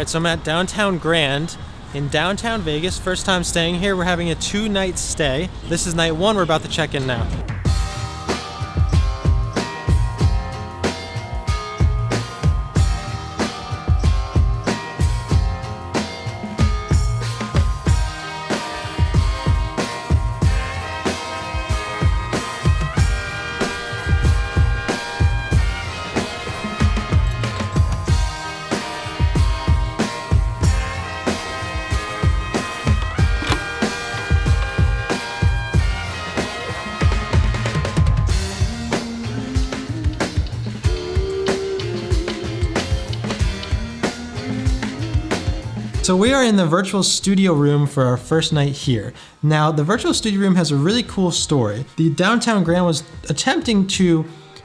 Alright, so I'm at Downtown Grand in downtown Vegas. First time staying here. We're having a 2-night stay. This is night 1. We're about to check in now. So we are in the virtual studio room for our first night here. Now, the virtual studio room has a really cool story. The Downtown Grand was attempting to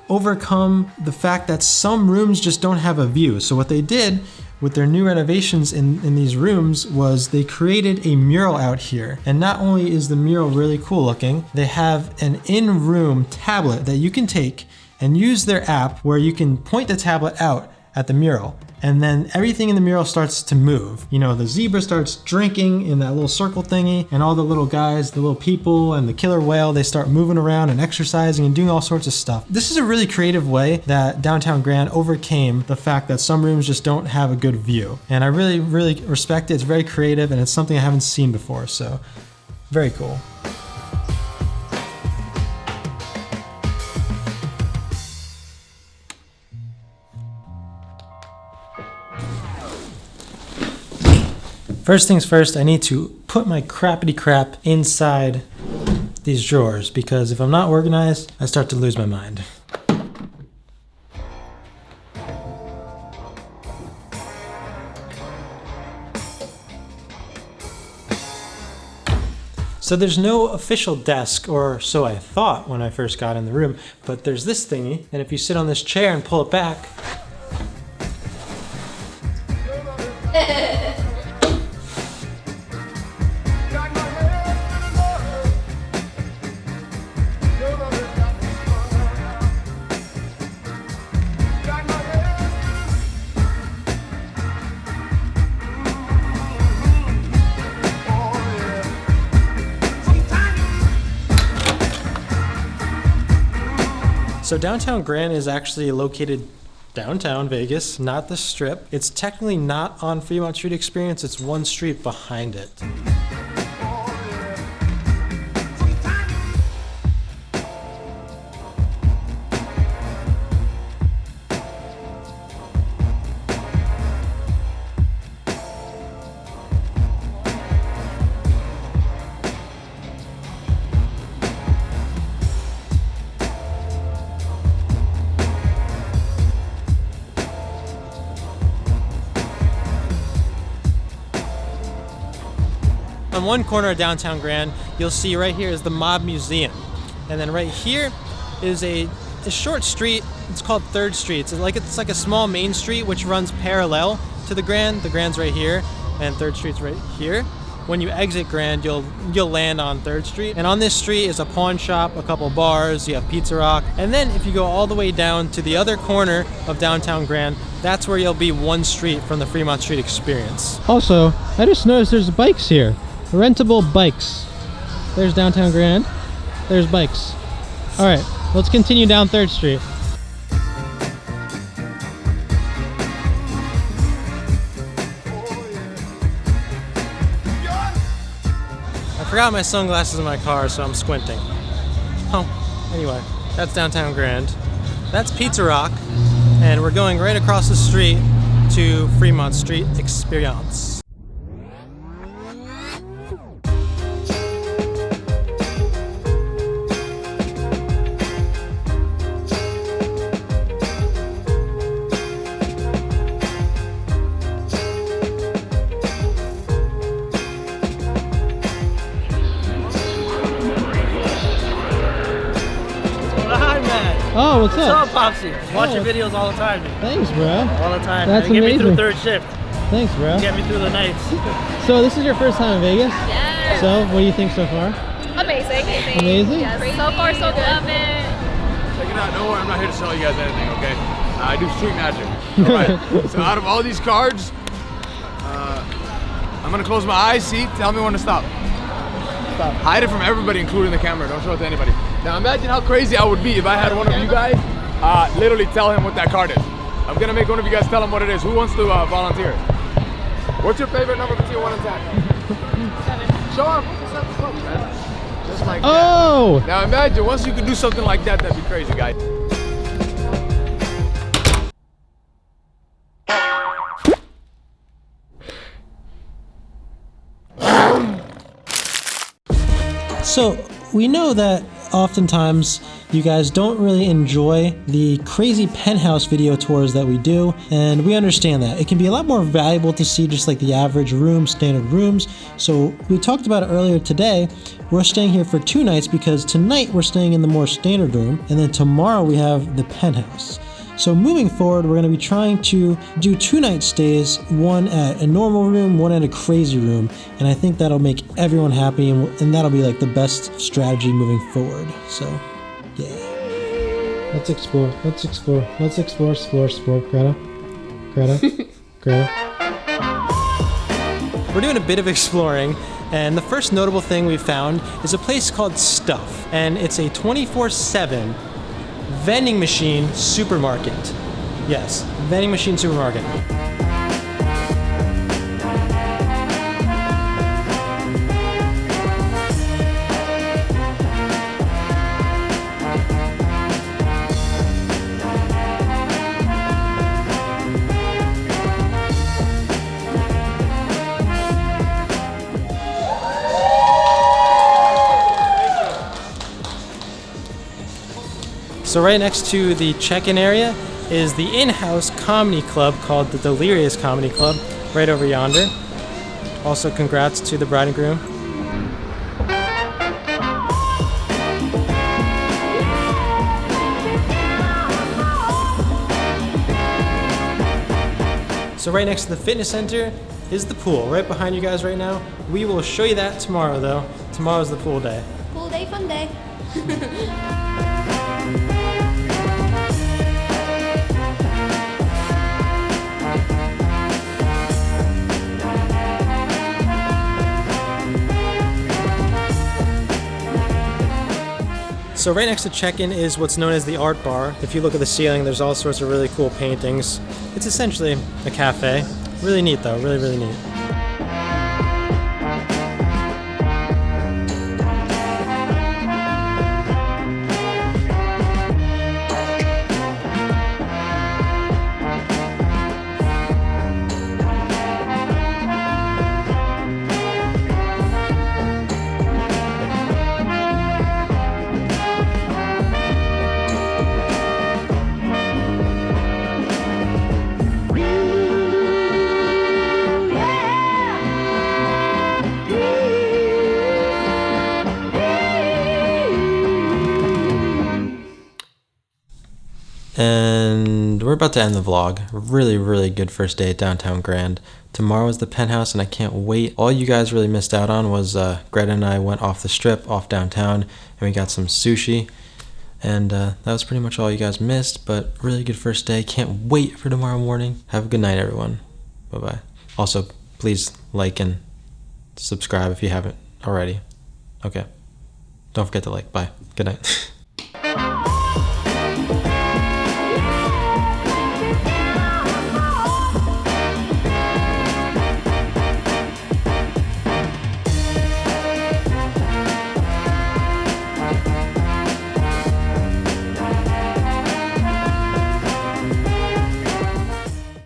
overcome the fact that some rooms just don't have a view. So what they did with their new renovations in these rooms was they created a mural out here. And not only is the mural really cool looking, they have an in-room tablet that you can take and use their app where you can point the tablet out at the mural. And then everything in the mural starts to move. You know, the zebra starts drinking in that little circle thingy, and all the little guys, the little people, and the killer whale, they start moving around and exercising and doing all sorts of stuff. This is a really creative way that Downtown Grand overcame the fact that some rooms just don't have a good view. And I really, really respect it. It's very creative, and it's something I haven't seen before, so very cool. First things first, I need to put my crappity crap inside these drawers, because if I'm not organized, I start to lose my mind. So there's no official desk, or so I thought when I first got in the room, but there's this thingy, and if you sit on this chair and pull it back, so Downtown Grand is actually located downtown Vegas, not the Strip. It's technically not on Fremont Street Experience, it's one street behind it. On one corner of Downtown Grand, you'll see right here is the Mob Museum. And then right here is a short street. It's called 3rd Street. It's like a small main street which runs parallel to the Grand. The Grand's right here, and 3rd Street's right here. When you exit Grand, you'll land on 3rd Street. And on this street is a pawn shop, a couple bars, you have Pizza Rock. And then if you go all the way down to the other corner of Downtown Grand, that's where you'll be one street from the Fremont Street Experience. Also, I just noticed there's bikes here. Rentable bikes. There's Downtown Grand. There's bikes. All right, let's continue down 3rd Street. I forgot my sunglasses in my car, so I'm squinting. Oh, anyway, that's Downtown Grand. That's Pizza Rock, and we're going right across the street to Fremont Street Experience. Oh, what's up? What's up, Popsy? Watch your videos all the time, man. Thanks, bro. All the time. That's man. Get amazing. me through 3rd shift. Thanks, bro. Get me through the nights. So this is your first time in Vegas? Yes. So what do you think so far? Amazing. Amazing? Yes. So far, so good. Love it. Check it out. Don't worry, I'm not here to sell you guys anything, okay? I do street magic. All right. So out of all these cards, I'm gonna close my eyes, see? Tell me when to stop. Stop. Hide it from everybody, including the camera. Don't show it to anybody. Now imagine how crazy I would be if I had one of you guys literally tell him what that card is. I'm gonna make one of you guys tell him what it is. Who wants to volunteer? What's your favorite number between 1 and 10? 7. Show off. Man. Just like that. Now imagine once you can do something like that, that'd be crazy, guys. So we know that oftentimes you guys don't really enjoy the crazy penthouse video tours that we do, and we understand that. It can be a lot more valuable to see just like the average room, standard rooms. So we talked about it earlier today. We're staying here for 2 nights because tonight we're staying in the more standard room, and then tomorrow we have the penthouse. So moving forward, we're going to be trying to do 2 night stays, one at a normal room, one at a crazy room, and I think that'll make everyone happy, and that'll be like the best strategy moving forward. So, yeah. Let's explore. Let's explore. Let's explore. Explore. Greta. We're doing a bit of exploring, and the first notable thing we found is a place called Stuff, and it's a 24/7 vending machine supermarket. Yes, vending machine supermarket. So right next to the check-in area is the in-house comedy club called the Delirious Comedy Club, right over yonder. Also, congrats to the bride and groom. So right next to the fitness center is the pool, right behind you guys right now. We will show you that tomorrow though. Tomorrow's the pool day. Pool day, fun day. So right next to check-in is what's known as the art bar. If you look at the ceiling, there's all sorts of really cool paintings. It's essentially a cafe. Really neat though, really, really neat. And we're about to end the vlog. Really, really good first day at Downtown Grand. Tomorrow is the penthouse and I can't wait. All you guys really missed out on was Greta and I went off the strip, off downtown, and we got some sushi. And that was pretty much all you guys missed, but really good first day. Can't wait for tomorrow morning. Have a good night, everyone. Bye-bye. Also, please like and subscribe if you haven't already. Okay. Don't forget to like. Bye. Good night.